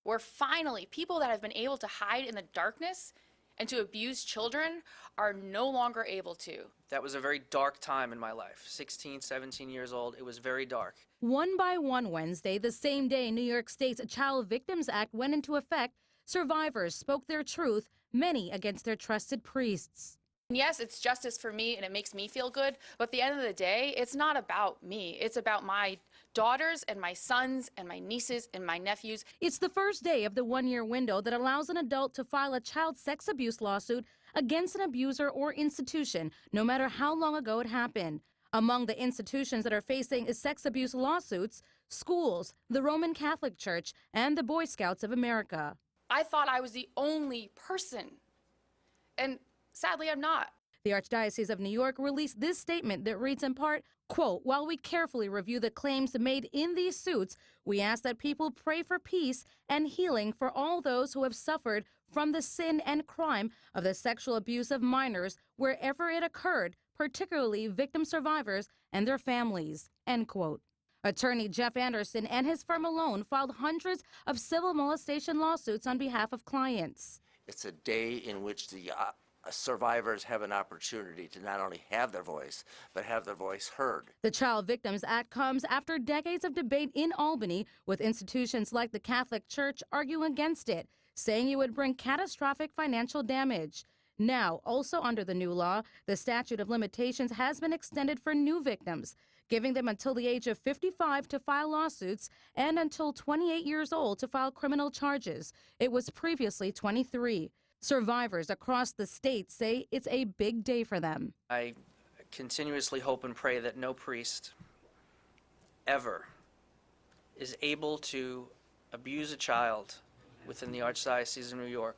where finally people that have been able to hide in the darkness and to abuse children are no longer able to. That was a very dark time in my life. 16, 17 years old, it was very dark. One by one Wednesday, the same day New York State's Child Victims Act went into effect, survivors spoke their truth, many against their trusted priests. Yes, it's justice for me and it makes me feel good, but at the end of the day, it's not about me. It's about my daughters and my sons and my nieces and my nephews. It's the first day of the one-year window that allows an adult to file a child sex abuse lawsuit against an abuser or institution, no matter how long ago it happened. Among the institutions that are facing sex abuse lawsuits, schools, the Roman Catholic Church, and the Boy Scouts of America. I thought I was the only person, and sadly, I'm not. The Archdiocese of New York released this statement that reads in part, quote, "While we carefully review the claims made in these suits, we ask that people pray for peace and healing for all those who have suffered from the sin and crime of the sexual abuse of minors wherever it occurred, particularly victim survivors and their families," end quote. Attorney Jeff Anderson and his firm alone filed hundreds of civil molestation lawsuits on behalf of clients. It's a day in which the survivors have an opportunity to not only have their voice, but have their voice heard. The Child Victims Act comes after decades of debate in Albany, with institutions like the Catholic Church arguing against it, saying it would bring catastrophic financial damage. Now, also under the new law, the statute of limitations has been extended for new victims, giving them until the age of 55 to file lawsuits and until 28 years old to file criminal charges. It was previously 23. Survivors across the state say it's a big day for them. I continuously hope and pray that no priest ever is able to abuse a child within the Archdiocese of New York.